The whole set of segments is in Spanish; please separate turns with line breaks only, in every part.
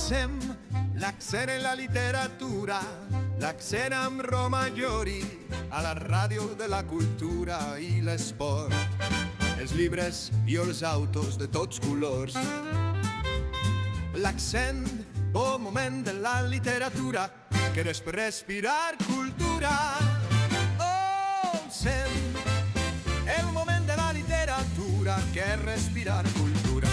Sem, l'accent en la literatura, l'accent amb Romagnoli, a la ràdio de la cultura i l'esport, els llibres i els autos de tots colors. L'accent, bon moment de la literatura, que és per respirar cultura. Oh, Sem, el moment de la literatura, que és respirar cultura.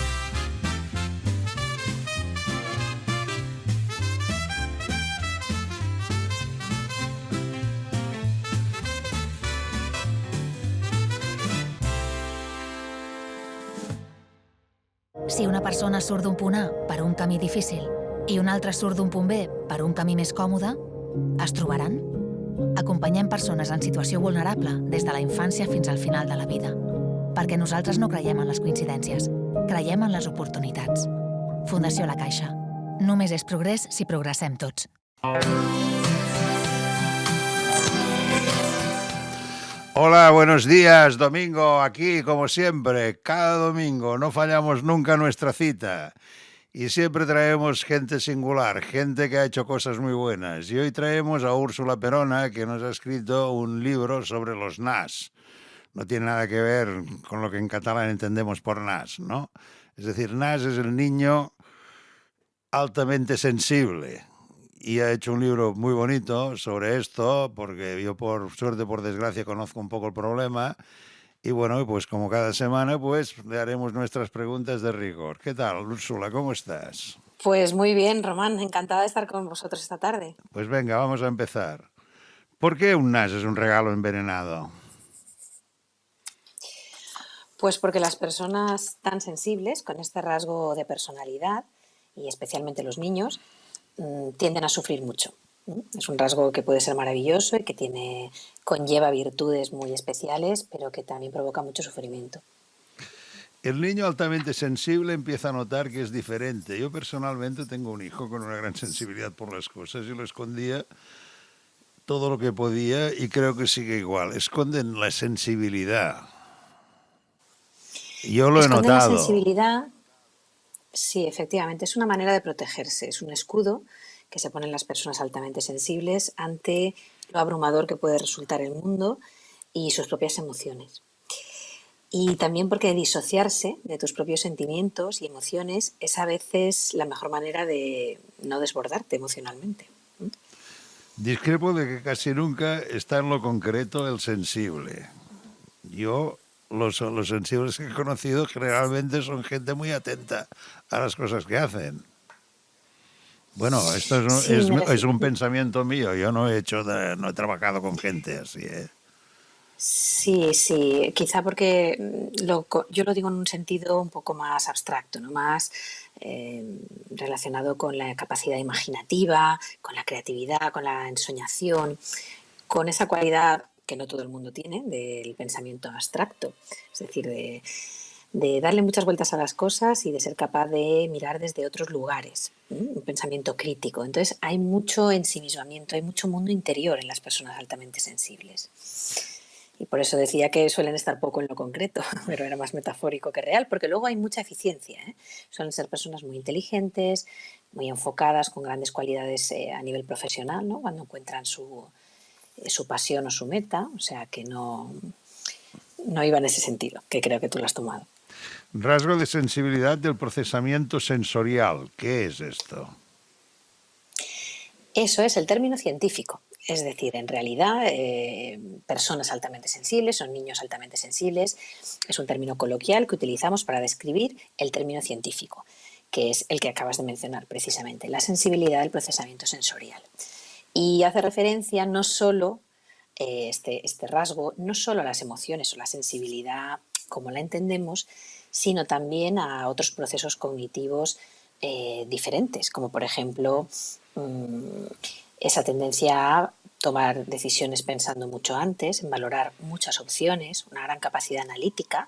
Si una persona surt d'un punt A per un camí difícil i una altra surt d'un punt B per un camí més còmode, es trobaran? Acompanyem persones en situació vulnerable des de la infància fins al final de la vida. Perquè nosaltres no creiem en les coincidències, creiem en les oportunitats. Fundació La Caixa. Només és progrés si progressem tots.
Hola, buenos días, Domingo, aquí como siempre, cada domingo, no fallamos nunca nuestra cita y siempre traemos gente singular, gente que ha hecho cosas muy buenas. Y hoy traemos a Úrsula Perona, que nos ha escrito un libro sobre los NAS. No tiene nada que ver con lo que en catalán entendemos por NAS, ¿no? Es decir, NAS es el niño altamente sensible. Y ha hecho un libro muy bonito sobre esto, porque yo por suerte, por desgracia, conozco un poco el problema. Y bueno, pues como cada semana, pues le haremos nuestras preguntas de rigor. ¿Qué tal, Úrsula? ¿Cómo estás?
Pues muy bien, Román, encantada de estar con vosotros esta tarde.
Pues venga, vamos a empezar. ¿Por qué un NAS es un regalo envenenado?
Pues porque las personas tan sensibles, con este rasgo de personalidad, y especialmente los niños, tienden a sufrir mucho. Es un rasgo que puede ser maravilloso y que conlleva virtudes muy especiales, pero que también provoca mucho sufrimiento.
El niño altamente sensible empieza a notar que es diferente. Yo personalmente tengo un hijo con una gran sensibilidad por las cosas y lo escondía todo lo que podía y creo que sigue igual. Esconden la sensibilidad. Yo lo he notado.
La sensibilidad. Sí, efectivamente, es una manera de protegerse, es un escudo que se ponen las personas altamente sensibles ante lo abrumador que puede resultar el mundo y sus propias emociones. Y también porque disociarse de tus propios sentimientos y emociones es a veces la mejor manera de no desbordarte emocionalmente.
Discrepo de que casi nunca está en lo concreto el sensible. Yo... Los sensibles que he conocido generalmente son gente muy atenta a las cosas que hacen. Bueno, esto es un pensamiento mío. Yo no he trabajado con gente así, ¿eh?
Sí, quizá porque yo lo digo en un sentido un poco más abstracto, ¿no? Más relacionado con la capacidad imaginativa, con la creatividad, con la ensoñación, con esa cualidad que no todo el mundo tiene, del pensamiento abstracto, es decir, de darle muchas vueltas a las cosas y de ser capaz de mirar desde otros lugares, un pensamiento crítico. Entonces hay mucho ensimismamiento, hay mucho mundo interior en las personas altamente sensibles. Y por eso decía que suelen estar poco en lo concreto, pero era más metafórico que real, porque luego hay mucha eficiencia, ¿eh? Suelen ser personas muy inteligentes, muy enfocadas, con grandes cualidades a nivel profesional, ¿no? Cuando encuentran su pasión o su meta, o sea que no iba en ese sentido, que creo que tú lo has tomado.
Rasgo de sensibilidad del procesamiento sensorial. ¿Qué es esto?
Eso es el término científico. Es decir, en realidad, personas altamente sensibles son niños altamente sensibles. Es un término coloquial que utilizamos para describir el término científico, que es el que acabas de mencionar precisamente, la sensibilidad del procesamiento sensorial. Y hace referencia no solo este rasgo, no solo a las emociones o la sensibilidad como la entendemos, sino también a otros procesos cognitivos diferentes, como por ejemplo esa tendencia a tomar decisiones pensando mucho antes, en valorar muchas opciones, una gran capacidad analítica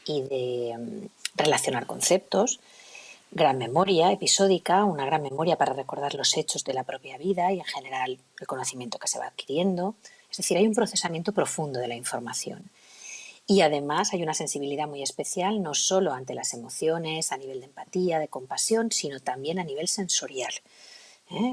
y de relacionar conceptos, gran memoria episódica, una gran memoria para recordar los hechos de la propia vida y en general el conocimiento que se va adquiriendo. Es decir, hay un procesamiento profundo de la información. Y además hay una sensibilidad muy especial, no solo ante las emociones, a nivel de empatía, de compasión, sino también a nivel sensorial.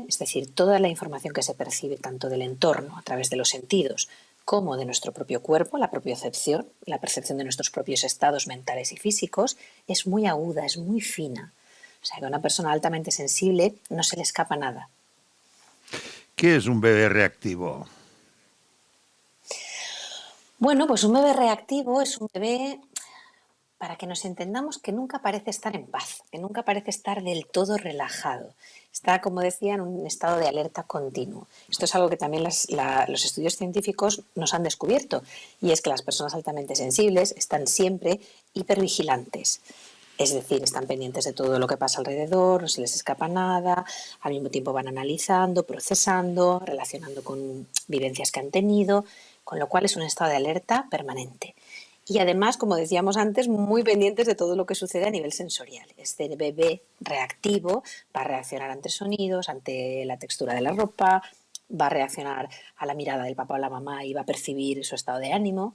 Es decir, toda la información que se percibe tanto del entorno a través de los sentidos como de nuestro propio cuerpo, la propiocepción, la percepción de nuestros propios estados mentales y físicos, es muy aguda, es muy fina. O sea, que a una persona altamente sensible no se le escapa nada.
¿Qué es un bebé reactivo?
Bueno, pues un bebé reactivo es un bebé, para que nos entendamos, que nunca parece estar en paz, que nunca parece estar del todo relajado. Está, como decía, en un estado de alerta continuo. Esto es algo que también los estudios científicos nos han descubierto, y es que las personas altamente sensibles están siempre hipervigilantes. Es decir, están pendientes de todo lo que pasa alrededor, no se les escapa nada, al mismo tiempo van analizando, procesando, relacionando con vivencias que han tenido, con lo cual es un estado de alerta permanente. Y además, como decíamos antes, muy pendientes de todo lo que sucede a nivel sensorial. Este bebé reactivo va a reaccionar ante sonidos, ante la textura de la ropa, va a reaccionar a la mirada del papá o la mamá y va a percibir su estado de ánimo.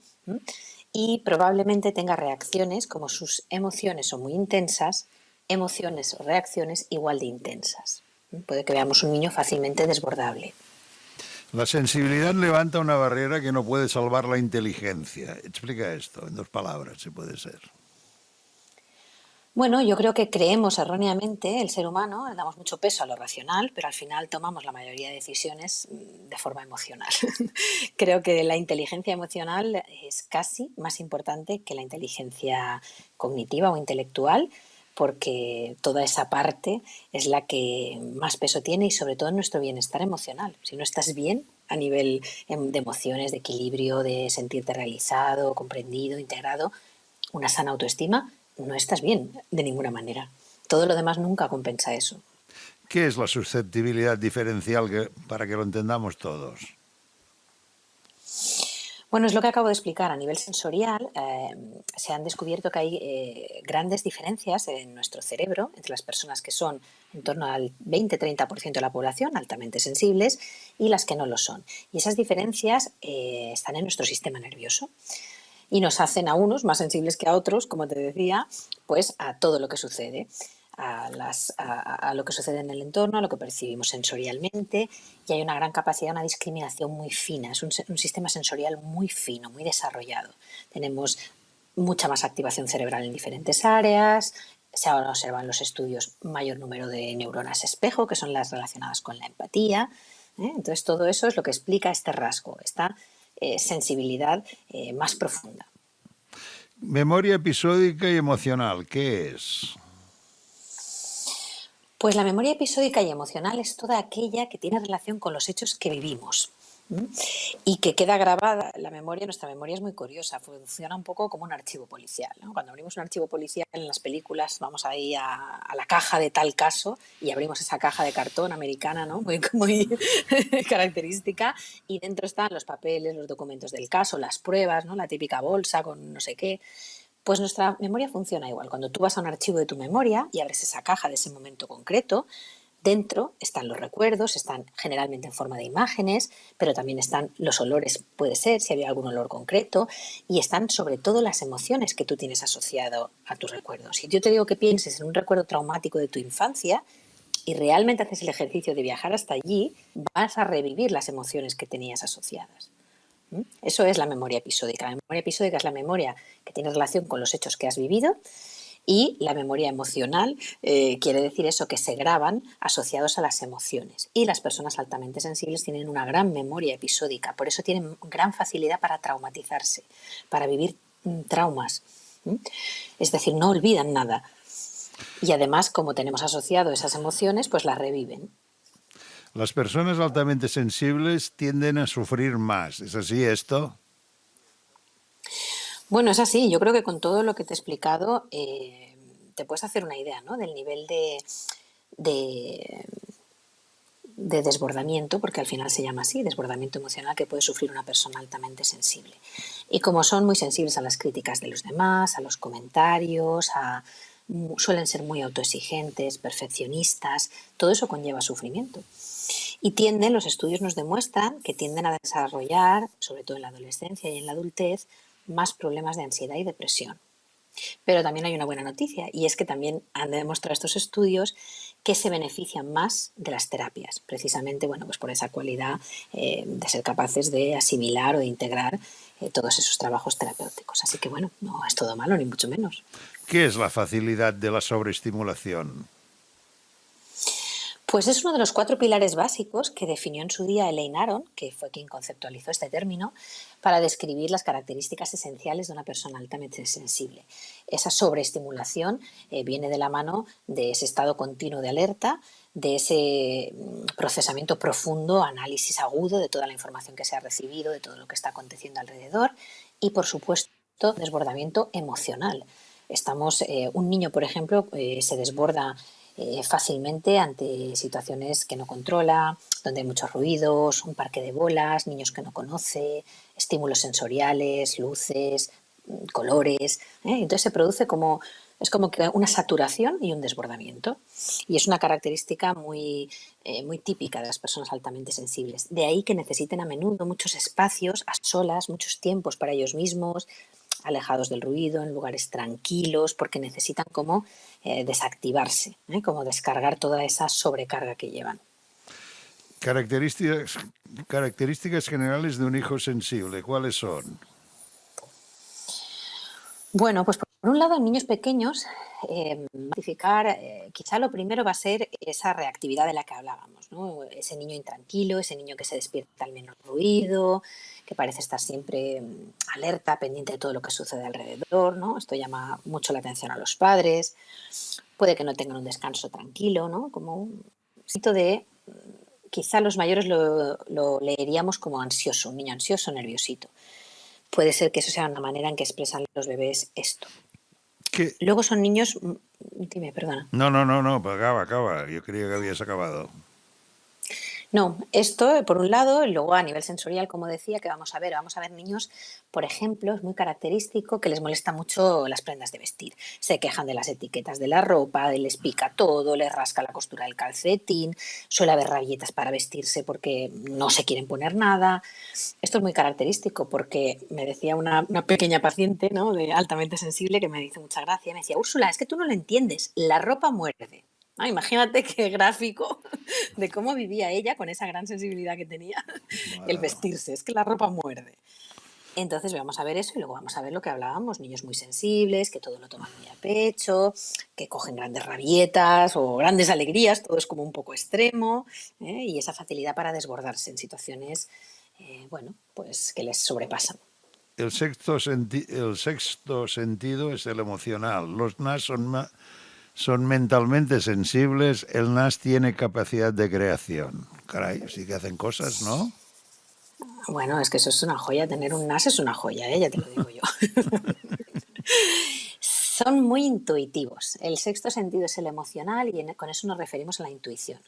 Y probablemente tenga reacciones, como sus emociones son muy intensas, emociones o reacciones igual de intensas. Puede que veamos un niño fácilmente desbordable.
La sensibilidad levanta una barrera que no puede salvar la inteligencia. Explica esto en 2 palabras, si puede ser.
Bueno, yo creo que creemos erróneamente, el ser humano, le damos mucho peso a lo racional, pero al final tomamos la mayoría de decisiones de forma emocional. Creo que la inteligencia emocional es casi más importante que la inteligencia cognitiva o intelectual, porque toda esa parte es la que más peso tiene y sobre todo en nuestro bienestar emocional. Si no estás bien a nivel de emociones, de equilibrio, de sentirte realizado, comprendido, integrado, una sana autoestima, no estás bien de ninguna manera. Todo lo demás nunca compensa eso.
¿Qué es la susceptibilidad diferencial para que lo entendamos todos?
Bueno, es lo que acabo de explicar. A nivel sensorial, se han descubierto que hay grandes diferencias en nuestro cerebro entre las personas que son en torno al 20-30% de la población altamente sensibles y las que no lo son. Y esas diferencias están en nuestro sistema nervioso. Y nos hacen a unos más sensibles que a otros, como te decía, pues a todo lo que sucede, a lo que sucede en el entorno, a lo que percibimos sensorialmente, y hay una gran capacidad, una discriminación muy fina, es un sistema sensorial muy fino, muy desarrollado. Tenemos mucha más activación cerebral en diferentes áreas, se observan los estudios mayor número de neuronas espejo, que son las relacionadas con la empatía. Entonces todo eso es lo que explica este rasgo, esta sensibilidad más profunda.
Memoria episódica y emocional, ¿qué es?
Pues la memoria episódica y emocional es toda aquella que tiene relación con los hechos que vivimos y que queda grabada. Nuestra memoria es muy curiosa, funciona un poco como un archivo policial, ¿no? Cuando abrimos un archivo policial en las películas, vamos ahí a la caja de tal caso y abrimos esa caja de cartón americana, ¿no? Muy característica, y dentro están los papeles, los documentos del caso, las pruebas, ¿no? La típica bolsa con no sé qué. Pues nuestra memoria funciona igual. Cuando tú vas a un archivo de tu memoria y abres esa caja de ese momento concreto, dentro están los recuerdos, están generalmente en forma de imágenes, pero también están los olores, puede ser, si había algún olor concreto, y están sobre todo las emociones que tú tienes asociado a tus recuerdos. Si yo te digo que pienses en un recuerdo traumático de tu infancia y realmente haces el ejercicio de viajar hasta allí, vas a revivir las emociones que tenías asociadas. Eso es la memoria episódica. La memoria episódica es la memoria que tiene relación con los hechos que has vivido, y la memoria emocional quiere decir eso, que se graban asociados a las emociones. Y las personas altamente sensibles tienen una gran memoria episódica, por eso tienen gran facilidad para traumatizarse, para vivir traumas. Es decir, no olvidan nada. Y además, como tenemos asociado esas emociones, pues las reviven.
Las personas altamente sensibles tienden a sufrir más. ¿Es así esto?
Bueno, es así. Yo creo que con todo lo que te he explicado te puedes hacer una idea, ¿no? Del nivel de desbordamiento, porque al final se llama así, desbordamiento emocional, que puede sufrir una persona altamente sensible. Y como son muy sensibles a las críticas de los demás, a los comentarios, suelen ser muy autoexigentes, perfeccionistas, todo eso conlleva sufrimiento. Y los estudios nos demuestran que tienden a desarrollar, sobre todo en la adolescencia y en la adultez, más problemas de ansiedad y depresión. Pero también hay una buena noticia y es que también han demostrado estos estudios que se benefician más de las terapias, precisamente bueno, pues por esa cualidad de ser capaces de asimilar o de integrar todos esos trabajos terapéuticos. Así que bueno, no es todo malo, ni mucho menos.
¿Qué es la facilidad de la sobreestimulación?
Pues es uno de los 4 pilares básicos que definió en su día Elaine Aron, que fue quien conceptualizó este término, para describir las características esenciales de una persona altamente sensible. Esa sobreestimulación viene de la mano de ese estado continuo de alerta, de ese procesamiento profundo, análisis agudo de toda la información que se ha recibido, de todo lo que está aconteciendo alrededor y, por supuesto, desbordamiento emocional. Un niño, por ejemplo, se desborda fácilmente ante situaciones que no controla, donde hay muchos ruidos, un parque de bolas, niños que no conoce, estímulos sensoriales, luces, colores. Entonces se produce es como que una saturación y un desbordamiento. Y es una característica muy típica de las personas altamente sensibles. De ahí que necesiten a menudo muchos espacios a solas, muchos tiempos para ellos mismos, alejados del ruido, en lugares tranquilos, porque necesitan como desactivarse, como descargar toda esa sobrecarga que llevan.
Características generales de un hijo sensible, ¿cuáles son?
Bueno, pues por un lado en niños pequeños, identificar, quizá lo primero va a ser esa reactividad de la que hablábamos, ¿no? Ese niño intranquilo, ese niño que se despierta al menor ruido, que parece estar siempre alerta, pendiente de todo lo que sucede alrededor, ¿no? Esto llama mucho la atención a los padres. Puede que no tengan un descanso tranquilo, ¿no? Como un sitio de, quizá los mayores lo leeríamos como ansioso, un niño ansioso, nerviosito. Puede ser que eso sea una manera en que expresan los bebés esto.
¿Qué?
Luego son niños... Dime, perdona.
No, pues acaba. Yo creía que habías acabado.
No, esto por un lado, y luego a nivel sensorial, como decía, que vamos a ver niños, por ejemplo, es muy característico que les molesta mucho las prendas de vestir. Se quejan de las etiquetas de la ropa, les pica todo, les rasca la costura del calcetín, suele haber rabietas para vestirse porque no se quieren poner nada. Esto es muy característico porque me decía una pequeña paciente, ¿no?, de altamente sensible, que me dice mucha gracia, me decía: Úrsula, es que tú no lo entiendes, la ropa muerde. Imagínate qué gráfico de cómo vivía ella con esa gran sensibilidad que tenía el vestirse. Es que la ropa muerde. Entonces vamos a ver eso y luego vamos a ver lo que hablábamos, niños muy sensibles, que todo lo toman muy a pecho, que cogen grandes rabietas o grandes alegrías, todo es como un poco extremo, y esa facilidad para desbordarse en situaciones, bueno, pues que les sobrepasan.
El sexto sentido es el emocional. Los NAS son mentalmente sensibles, el NAS tiene capacidad de creación. Caray, sí que hacen cosas, ¿no?
Bueno, es que eso es una joya, tener un NAS es una joya, ya te lo digo yo. Son muy intuitivos. El sexto sentido es el emocional y con eso nos referimos a la intuición.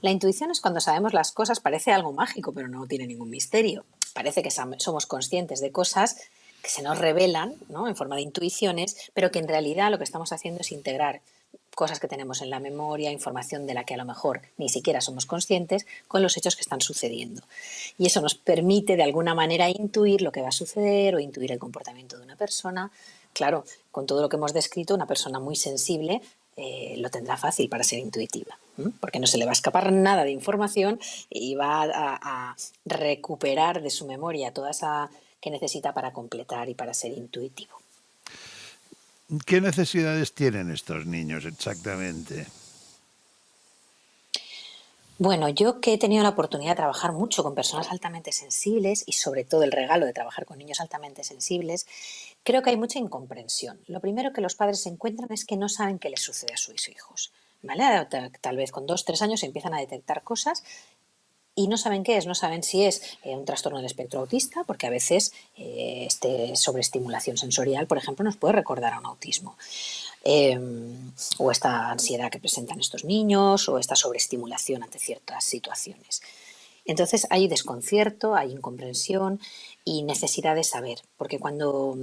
La intuición es cuando sabemos las cosas, parece algo mágico, pero no tiene ningún misterio. Parece que somos conscientes de cosas que se nos revelan, ¿no?, en forma de intuiciones, pero que en realidad lo que estamos haciendo es integrar cosas que tenemos en la memoria, información de la que a lo mejor ni siquiera somos conscientes, con los hechos que están sucediendo. Y eso nos permite de alguna manera intuir lo que va a suceder o intuir el comportamiento de una persona. Claro, con todo lo que hemos descrito, una persona muy sensible lo tendrá fácil para ser intuitiva, porque no se le va a escapar nada de información y va a recuperar de su memoria toda esa que necesita para completar y para ser intuitivo.
¿Qué necesidades tienen estos niños exactamente?
Bueno, yo que he tenido la oportunidad de trabajar mucho con personas altamente sensibles y sobre todo el regalo de trabajar con niños altamente sensibles, creo que hay mucha incomprensión. Lo primero que los padres se encuentran es que no saben qué les sucede a sus hijos, ¿vale? Tal vez con 2 o 3 años empiezan a detectar cosas y no saben qué es, no saben si es un trastorno del espectro autista, porque a veces sobreestimulación sensorial, por ejemplo, nos puede recordar a un autismo. O esta ansiedad que presentan estos niños, o esta sobreestimulación ante ciertas situaciones. Entonces hay desconcierto, hay incomprensión y necesidad de saber, porque cuando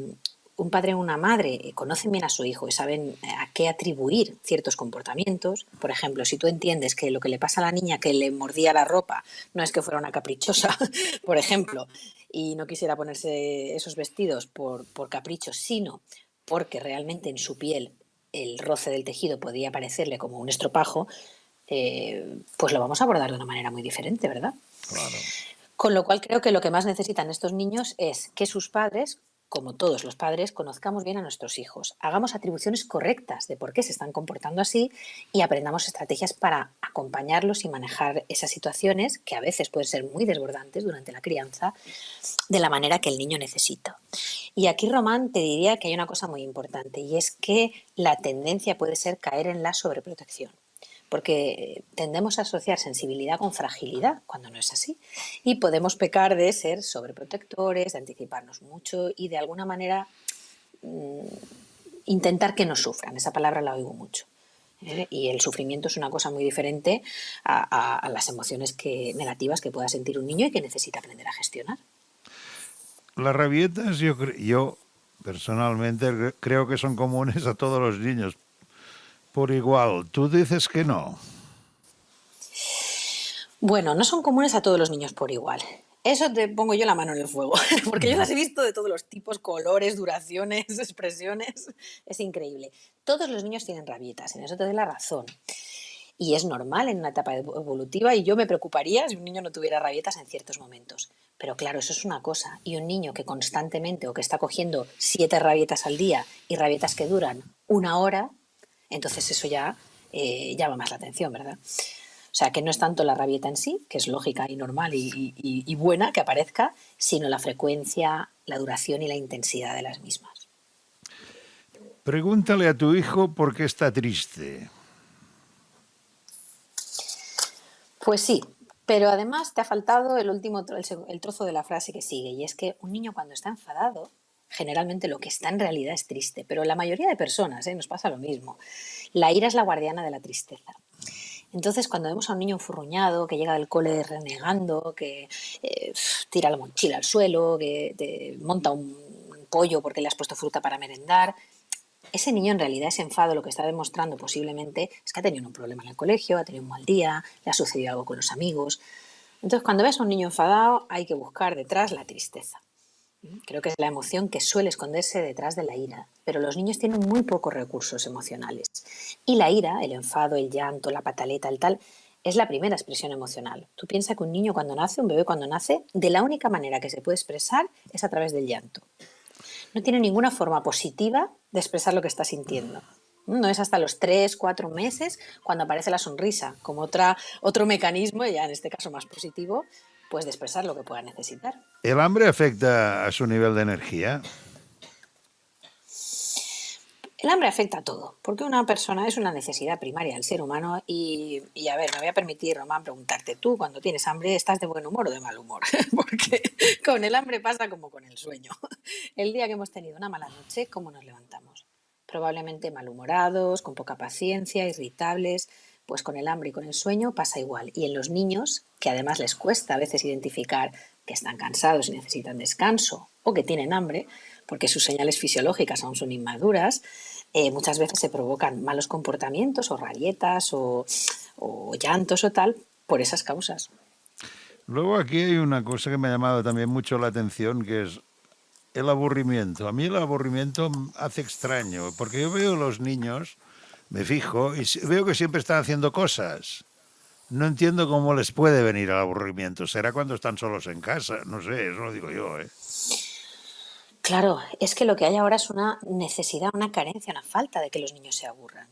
un padre o una madre conocen bien a su hijo y saben a qué atribuir ciertos comportamientos, por ejemplo, si tú entiendes que lo que le pasa a la niña que le mordía la ropa no es que fuera una caprichosa, por ejemplo, y no quisiera ponerse esos vestidos por capricho, sino porque realmente en su piel el roce del tejido podía parecerle como un estropajo, pues lo vamos a abordar de una manera muy diferente, ¿verdad?
Claro.
Con lo cual creo que lo que más necesitan estos niños es que sus padres, como todos los padres, conozcamos bien a nuestros hijos, hagamos atribuciones correctas de por qué se están comportando así y aprendamos estrategias para acompañarlos y manejar esas situaciones que a veces pueden ser muy desbordantes durante la crianza de la manera que el niño necesita. Y aquí, Román, te diría que hay una cosa muy importante y es que la tendencia puede ser caer en la sobreprotección, porque tendemos a asociar sensibilidad con fragilidad, cuando no es así. Y podemos pecar de ser sobreprotectores, de anticiparnos mucho y de alguna manera intentar que no sufran. Esa palabra la oigo mucho. Y el sufrimiento es una cosa muy diferente a las emociones negativas que pueda sentir un niño y que necesita aprender a gestionar.
Las rabietas yo personalmente creo que son comunes a todos los niños por igual. Tú dices que no.
Bueno, no son comunes a todos los niños por igual. Eso te pongo yo la mano en el fuego, porque yo las he visto de todos los tipos, colores, duraciones, expresiones. Es increíble. Todos los niños tienen rabietas, en eso te doy la razón. Y es normal en una etapa evolutiva y yo me preocuparía si un niño no tuviera rabietas en ciertos momentos. Pero claro, eso es una cosa. Y un niño que constantemente o que está cogiendo 7 rabietas al día y rabietas que duran 1 hora, entonces eso ya llama más la atención, ¿verdad? O sea, que no es tanto la rabieta en sí, que es lógica y normal y buena que aparezca, sino la frecuencia, la duración y la intensidad de las mismas.
Pregúntale a tu hijo por qué está triste.
Pues sí, pero además te ha faltado el trozo de la frase que sigue, y es que un niño cuando está enfadado, generalmente lo que está en realidad es triste, pero la mayoría de personas nos pasa lo mismo. La ira es la guardiana de la tristeza. Entonces, cuando vemos a un niño enfurruñado, que llega del cole renegando, que tira la mochila al suelo, que te monta un pollo porque le has puesto fruta para merendar, ese niño en realidad, ese enfado, lo que está demostrando posiblemente es que ha tenido un problema en el colegio, ha tenido un mal día, le ha sucedido algo con los amigos. Entonces, cuando ves a un niño enfadado, hay que buscar detrás la tristeza. Creo que es la emoción que suele esconderse detrás de la ira, pero los niños tienen muy pocos recursos emocionales. Y la ira, el enfado, el llanto, la pataleta, el tal, es la primera expresión emocional. Tú piensas que un niño cuando nace, un bebé cuando nace, de la única manera que se puede expresar es a través del llanto. No tiene ninguna forma positiva de expresar lo que está sintiendo. No es hasta los 3, 4 meses cuando aparece la sonrisa, como otro mecanismo, ya en este caso más positivo, pues de expresar lo que pueda necesitar.
¿El hambre afecta a su nivel de energía?
El hambre afecta a todo, porque una persona es una necesidad primaria del ser humano y a ver, me voy a permitir, Román, preguntarte, tú cuando tienes hambre, ¿estás de buen humor o de mal humor? Porque con el hambre pasa como con el sueño. El día que hemos tenido una mala noche, ¿cómo nos levantamos? Probablemente malhumorados, con poca paciencia, irritables. Pues con el hambre y con el sueño pasa igual. Y en los niños, que además les cuesta a veces identificar que están cansados y necesitan descanso o que tienen hambre, porque sus señales fisiológicas aún son inmaduras, muchas veces se provocan malos comportamientos o rabietas o llantos o tal por esas causas.
Luego aquí hay una cosa que me ha llamado también mucho la atención, que es el aburrimiento. A mí el aburrimiento hace extraño, porque yo veo a los niños, me fijo, y veo que siempre están haciendo cosas. No entiendo cómo les puede venir el aburrimiento. ¿Será cuando están solos en casa? No sé, eso lo digo yo, ¿eh?
Claro, es que lo que hay ahora es una necesidad, una carencia, una falta de que los niños se aburran.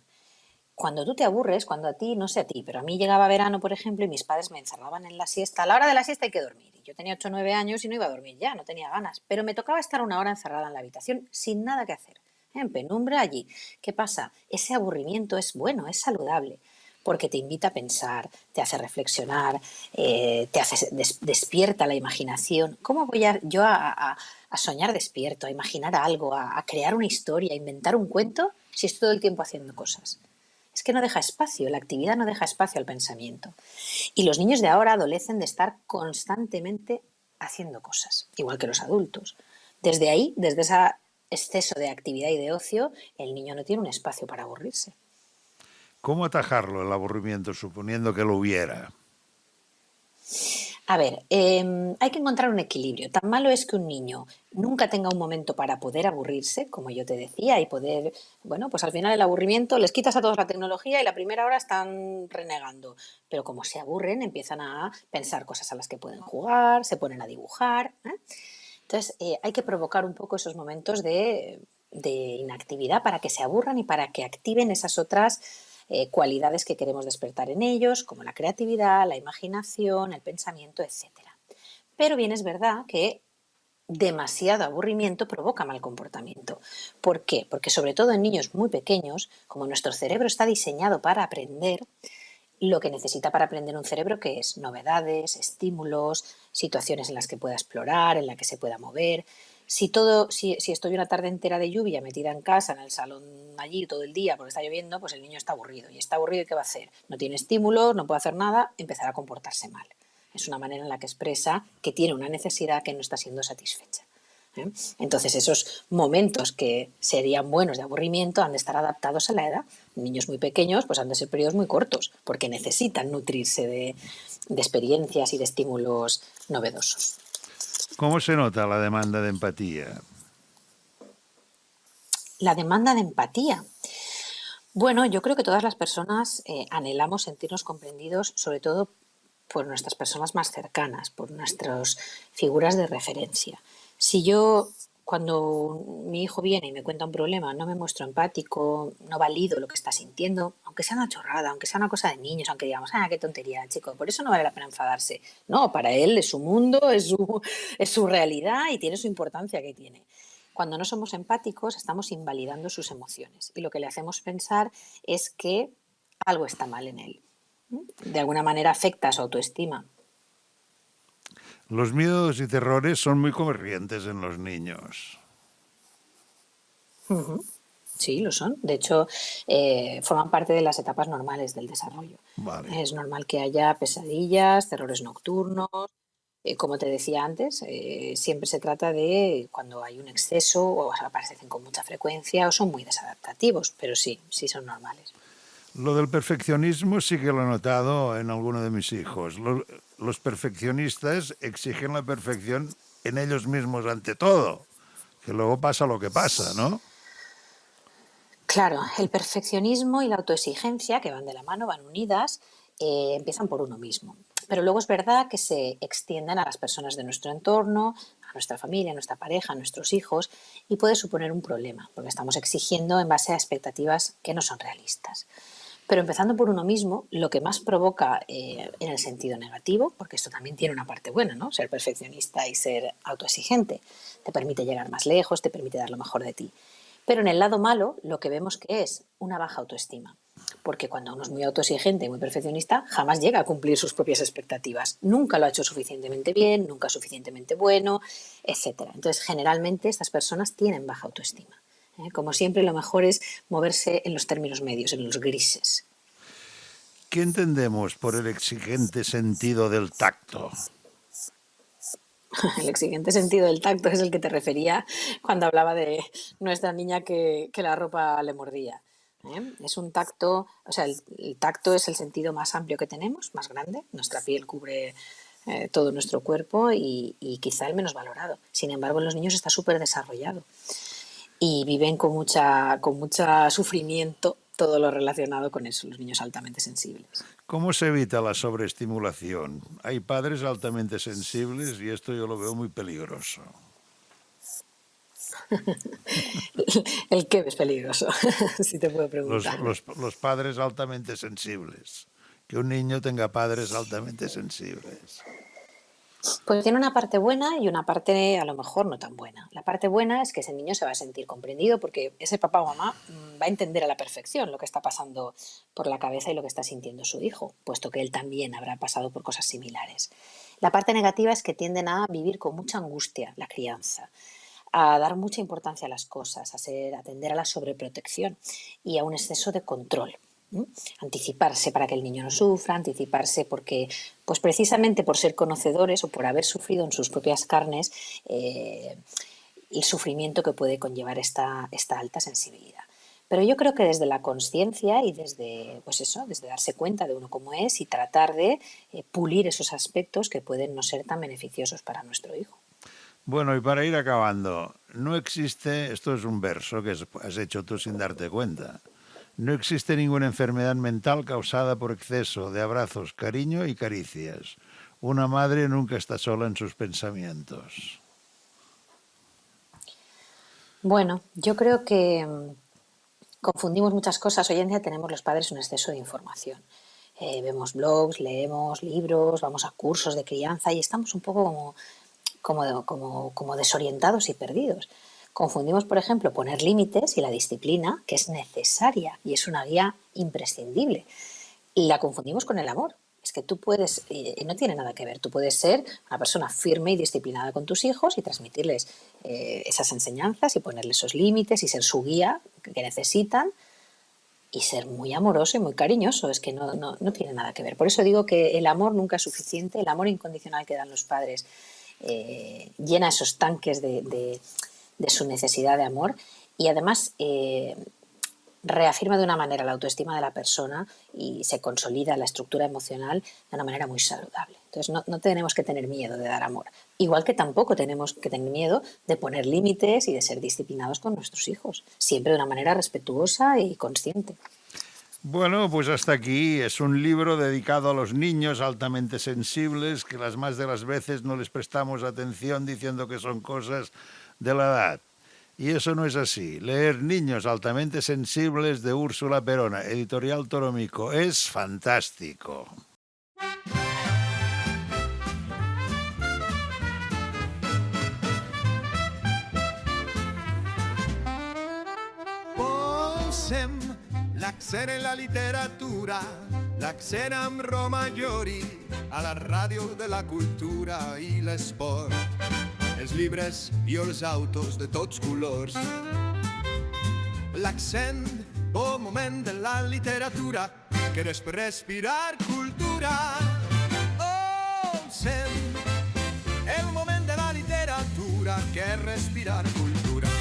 Cuando tú te aburres, cuando a ti, no sé a ti, pero a mí llegaba verano, por ejemplo, y mis padres me encerraban en la siesta. A la hora de la siesta hay que dormir. Y yo tenía 8 o 9 años y no iba a dormir ya, no tenía ganas. Pero me tocaba estar 1 hora encerrada en la habitación sin nada que hacer, en penumbra allí. ¿Qué pasa? Ese aburrimiento es bueno, es saludable, porque te invita a pensar, te hace reflexionar, te hace despierta la imaginación. ¿Cómo voy yo a soñar despierto, a imaginar algo, a crear una historia, a inventar un cuento si estoy todo el tiempo haciendo cosas? Es que no deja espacio, la actividad no deja espacio al pensamiento. Y los niños de ahora adolecen de estar constantemente haciendo cosas, igual que los adultos. Desde ahí, desde ese exceso de actividad y de ocio, el niño no tiene un espacio para aburrirse.
¿Cómo atajarlo el aburrimiento, suponiendo que lo hubiera?
A ver, hay que encontrar un equilibrio. Tan malo es que un niño nunca tenga un momento para poder aburrirse, como yo te decía, y poder, bueno, pues al final el aburrimiento, les quitas a todos la tecnología y la primera hora están renegando. Pero como se aburren, empiezan a pensar cosas a las que pueden jugar, se ponen a dibujar, ¿eh? Entonces, hay que provocar un poco esos momentos de inactividad para que se aburran y para que activen esas otras cualidades que queremos despertar en ellos, como la creatividad, la imaginación, el pensamiento, etcétera. Pero bien es verdad que demasiado aburrimiento provoca mal comportamiento. ¿Por qué? Porque sobre todo en niños muy pequeños, como nuestro cerebro está diseñado para aprender, lo que necesita para aprender un cerebro, que es novedades, estímulos, situaciones en las que pueda explorar, en las que se pueda mover. Si estoy una tarde entera de lluvia metida en casa, en el salón allí todo el día porque está lloviendo, pues el niño está aburrido. Y está aburrido, ¿y qué va a hacer? No tiene estímulos, no puede hacer nada, empezará a comportarse mal. Es una manera en la que expresa que tiene una necesidad que no está siendo satisfecha. ¿Eh? Entonces, esos momentos que serían buenos de aburrimiento han de estar adaptados a la edad. Niños muy pequeños pues han de ser periodos muy cortos porque necesitan nutrirse de experiencias y de estímulos novedosos.
¿Cómo se nota la demanda de empatía?
La demanda de empatía. Bueno, yo creo que todas las personas anhelamos sentirnos comprendidos, sobre todo por nuestras personas más cercanas, por nuestras figuras de referencia. Si yo, cuando mi hijo viene y me cuenta un problema, no me muestro empático, no valido lo que está sintiendo, aunque sea una chorrada, aunque sea una cosa de niños, aunque digamos, qué tontería, chico, por eso no vale la pena enfadarse. No, para él es su mundo, es su realidad y tiene su importancia que tiene. Cuando no somos empáticos, estamos invalidando sus emociones y lo que le hacemos pensar es que algo está mal en él. De alguna manera afecta a su autoestima.
Los miedos y terrores son muy corrientes en los niños.
Uh-huh. Sí, lo son. De hecho, forman parte de las etapas normales del desarrollo.
Vale.
Es normal que haya pesadillas, terrores nocturnos. Como te decía antes, siempre se trata de cuando hay un exceso o aparecen con mucha frecuencia o son muy desadaptativos, pero sí, sí son normales.
Lo del perfeccionismo sí que lo he notado en alguno de mis hijos. Los perfeccionistas exigen la perfección en ellos mismos ante todo, que luego pasa lo que pasa, ¿no?
Claro, el perfeccionismo y la autoexigencia, que van de la mano, van unidas, empiezan por uno mismo. Pero luego es verdad que se extienden a las personas de nuestro entorno, a nuestra familia, a nuestra pareja, a nuestros hijos, y puede suponer un problema, porque estamos exigiendo en base a expectativas que no son realistas. Pero empezando por uno mismo, lo que más provoca en el sentido negativo, porque esto también tiene una parte buena, ¿no? Ser perfeccionista y ser autoexigente, te permite llegar más lejos, te permite dar lo mejor de ti. Pero en el lado malo, lo que vemos que es una baja autoestima. Porque cuando uno es muy autoexigente y muy perfeccionista, jamás llega a cumplir sus propias expectativas. Nunca lo ha hecho suficientemente bien, nunca suficientemente bueno, etc. Entonces, generalmente estas personas tienen baja autoestima. Como siempre, lo mejor es moverse en los términos medios, en los grises.
¿Qué entendemos por el exigente sentido del tacto?
El exigente sentido del tacto es el que te refería cuando hablaba de nuestra niña que la ropa le mordía. Es un tacto, o sea, el tacto es el sentido más amplio que tenemos, más grande. Nuestra piel cubre todo nuestro cuerpo y quizá el menos valorado. Sin embargo, en los niños está súper desarrollado y viven con mucha sufrimiento todo lo relacionado con eso, los niños altamente sensibles.
¿Cómo se evita la sobreestimulación? Hay padres altamente sensibles y esto yo lo veo muy peligroso.
¿El qué es peligroso? Si te puedo preguntar.
Los padres altamente sensibles. Que un niño tenga padres altamente sensibles.
Pues tiene una parte buena y una parte a lo mejor no tan buena. La parte buena es que ese niño se va a sentir comprendido porque ese papá o mamá va a entender a la perfección lo que está pasando por la cabeza y lo que está sintiendo su hijo, puesto que él también habrá pasado por cosas similares. La parte negativa es que tienden a vivir con mucha angustia la crianza, a dar mucha importancia a las cosas, a atender a la sobreprotección y a un exceso de control. Anticiparse para que el niño no sufra, anticiparse porque, pues precisamente por ser conocedores o por haber sufrido en sus propias carnes el sufrimiento que puede conllevar esta alta sensibilidad. Pero yo creo que desde la conciencia y desde, pues eso, desde darse cuenta de uno cómo es y tratar de pulir esos aspectos que pueden no ser tan beneficiosos para nuestro hijo.
Bueno, y para ir acabando, no existe, esto es un verso que has hecho tú sin darte cuenta, no existe ninguna enfermedad mental causada por exceso de abrazos, cariño y caricias. Una madre nunca está sola en sus pensamientos.
Bueno, yo creo que confundimos muchas cosas. Hoy en día tenemos los padres un exceso de información. Vemos blogs, leemos libros, vamos a cursos de crianza y estamos un poco como desorientados y perdidos. Confundimos, por ejemplo, poner límites y la disciplina, que es necesaria y es una guía imprescindible. Y la confundimos con el amor. Es que tú puedes, no tiene nada que ver, tú puedes ser una persona firme y disciplinada con tus hijos y transmitirles esas enseñanzas y ponerles esos límites y ser su guía que necesitan y ser muy amoroso y muy cariñoso. Es que no tiene nada que ver. Por eso digo que el amor nunca es suficiente, el amor incondicional que dan los padres llena esos tanques de su necesidad de amor y además reafirma de una manera la autoestima de la persona y se consolida la estructura emocional de una manera muy saludable. Entonces no tenemos que tener miedo de dar amor, igual que tampoco tenemos que tener miedo de poner límites y de ser disciplinados con nuestros hijos, siempre de una manera respetuosa y consciente.
Bueno, pues hasta aquí. Es un libro dedicado a los niños altamente sensibles que las más de las veces no les prestamos atención diciendo que son cosas de la edad. Y eso no es así. Leer Niños altamente sensibles de Úrsula Perona, editorial Toromico, es fantástico.
Posem l'accent en la literatura, l'accent amb Romagnoli, a la ràdio de la cultura i l'esport. Els llibres i els autos de tots colors. L'accent, bon moment de la literatura, que és per respirar cultura. Oh, sent el moment de la literatura, que és respirar cultura.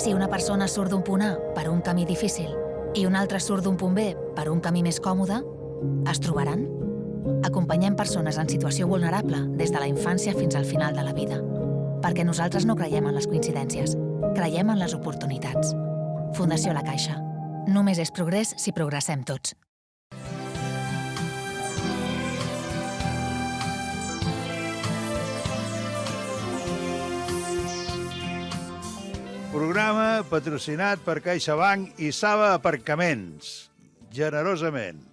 Si una persona surt d'un punt A per un camí difícil i una altra surt d'un punt B per un camí més còmode, es trobaran? Acompanyem persones en situació vulnerable des de la infància fins al final de la vida. Perquè nosaltres no creiem en les coincidències, creiem en les oportunitats. Fundació La Caixa. Només és progrés si progressem tots.
Programa patrocinat per CaixaBank i Saba Aparcaments. Generosament.